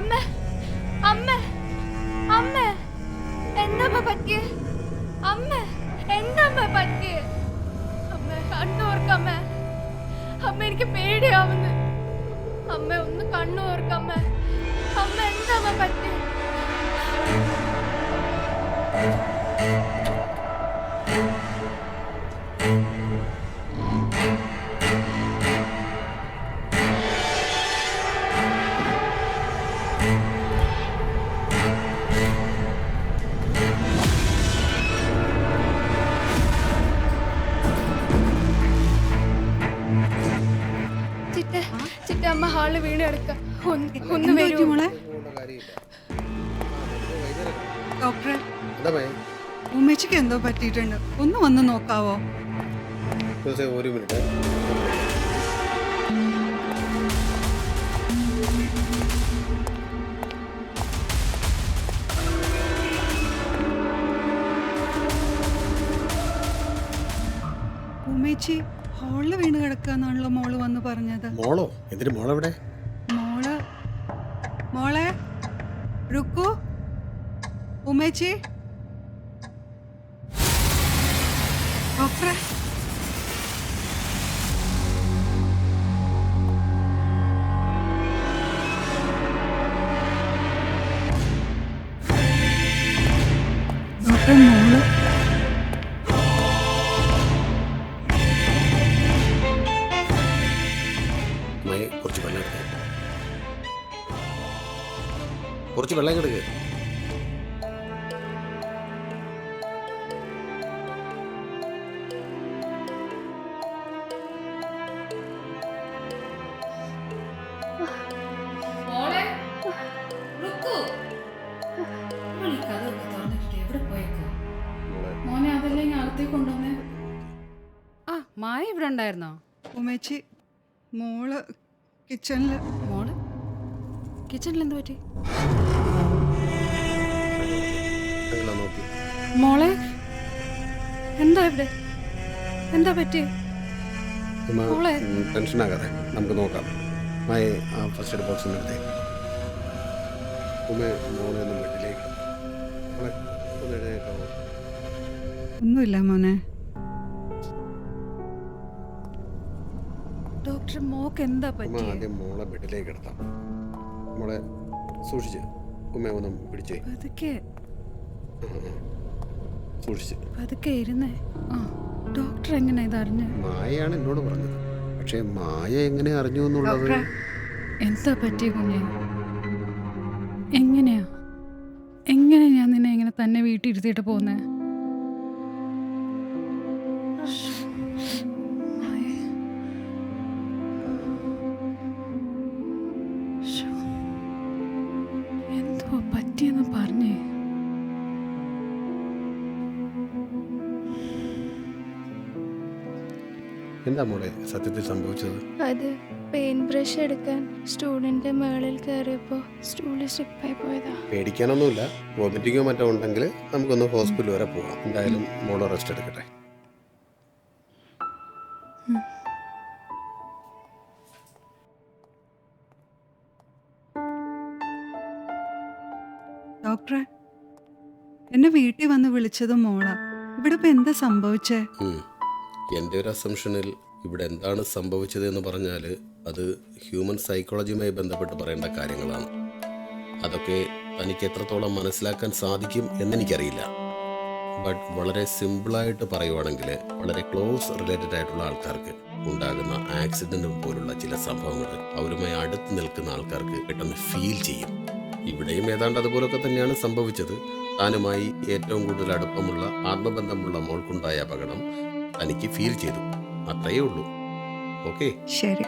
അമ്മ അമ്മ അമ്മ എന്താ പറ്റിയേ? അമ്മ എന്താ പറ്റിയേ? അമ്മ കണ്ണോർക്കമ്മ. അമ്മ എനിക്ക് പേടിയാവുന്നു. അമ്മ ഒന്ന് കണ്ണോർക്കമ്മ. അമ്മ എന്താ പറ്റിയേ? ചിറ്റ അമ്മ ഹാളിൽ വീണ് കിടക്ക. ഒന്ന് വരൂ മോളെ. ഡോക്ടറെ, ഉമ്മച്ചിക്ക് എന്തോ പറ്റിയിട്ടുണ്ട്, ഒന്ന് വന്ന് നോക്കാവോ? ഒരു മിനിറ്റ്. ഉമ്മച്ചി ഹോളില് വീണ് കിടക്കാന്നാണല്ലോ മോള് വന്ന് പറഞ്ഞത്. മോളോ? എന്തിന് മോളെവിടെ? മോളെ റുക്കു, ഉമ്മച്ചി. ഡോക്ടറെ, മോള് കുറച്ച് വെള്ളം കിടക്ക്. മായ ഇവിടെ ഉണ്ടായിരുന്നോ? ഉമ്മച്ചി, മോള് കിച്ചണില്. മോള് കിച്ചണിൽ എന്ത് പറ്റി? മോളെ എന്താ ഇവിടെ? എന്താ പറ്റി? ടെൻഷൻ ആകാതെ നമുക്ക് നോക്കാം. ഫസ്റ്റ് എയ്ഡ് ബോക്സ് എടുത്തേ. മോളെ ഒന്ന് വീട്ടിലേക്ക്. ഒന്നുമില്ല മോനെ. ഡോക്ടർ, മോക്ക് എന്താ പറ്റി? ആദ്യം മോളെ ബെഡിലേക്ക് എടുത്താം. മോളെ സൂക്ഷിച്ച്. ഉമ്മ ഒന്നും പിടിച്ചേ. പതുക്കെ സൂക്ഷിച്ച് പതുക്കെ ഇരുന്നേ. ഡോക്ടർ എങ്ങനെ ഇതറിഞ്ഞു? മായയാണ് എന്നോട് പറഞ്ഞത്. പക്ഷെ മായ എങ്ങനെ അറിഞ്ഞു എന്നുള്ളത്? എന്താ പറ്റിയ കുഞ്ഞെ? എങ്ങനെയാ ഞാൻ നിന്നെ എങ്ങനെ തന്നെ വീട്ടിൽ ഇരുത്തിയിട്ട് പോന്നേ? എന്തോ പറ്റിയെന്ന് പറഞ്ഞേ. എന്താ മോളെ സത്യത്തിൽ സംഭവിച്ചത്? അത് പെയിന്റ് ബ്രഷ് എടുക്കാൻ സ്റ്റൂഡിന്റെ മേളിൽ കയറിയപ്പോ സ്റ്റൂളിൽ സ്ലിപ്പായി പോയതാ. പേടിക്കാനൊന്നുമില്ല. വോമിറ്റിങ്ങോ മറ്റോ ഉണ്ടെങ്കിൽ നമുക്കൊന്ന് ഹോസ്പിറ്റൽ വരെ പോകാം. എന്തായാലും മോളെ റെസ്റ്റ് എടുക്കട്ടെ. ഡോക്ടറെ, എന്നെ വീട്ടിൽ വന്ന് വിളിച്ചത് മോളാ. ഇവിടെ ഇപ്പൊ എന്താ സംഭവിച്ചേ? എൻ്റെ ഒരു അസംഷനിൽ ഇവിടെ എന്താണ് സംഭവിച്ചത് എന്ന് പറഞ്ഞാൽ അത് ഹ്യൂമൻ സൈക്കോളജിയുമായി ബന്ധപ്പെട്ട് പറയേണ്ട കാര്യങ്ങളാണ്. അതൊക്കെ തനിക്ക് എത്രത്തോളം മനസ്സിലാക്കാൻ സാധിക്കും എന്നെനിക്കറിയില്ല. ബട്ട് വളരെ സിമ്പിളായിട്ട് പറയുവാണെങ്കിൽ വളരെ ക്ലോസ് റിലേറ്റഡ് ആയിട്ടുള്ള ആൾക്കാർക്ക് ഉണ്ടാകുന്ന ആക്സിഡൻറ്റ് പോലുള്ള ചില സംഭവങ്ങൾ അവരുമായി അടുത്ത് നിൽക്കുന്ന ആൾക്കാർക്ക് പെട്ടെന്ന് ഫീൽ ചെയ്യും. ഇവിടെയും ഏതാണ്ട് അതുപോലൊക്കെ തന്നെയാണ് സംഭവിച്ചത്. താനുമായി ഏറ്റവും കൂടുതൽ അടുപ്പമുള്ള ആത്മബന്ധമുള്ള മോൾക്കുണ്ടായ അപകടം തനിക്ക് ഫീൽ ചെയ്തു. അത്രയേ ഉള്ളൂ. ഓക്കെ, ശരി.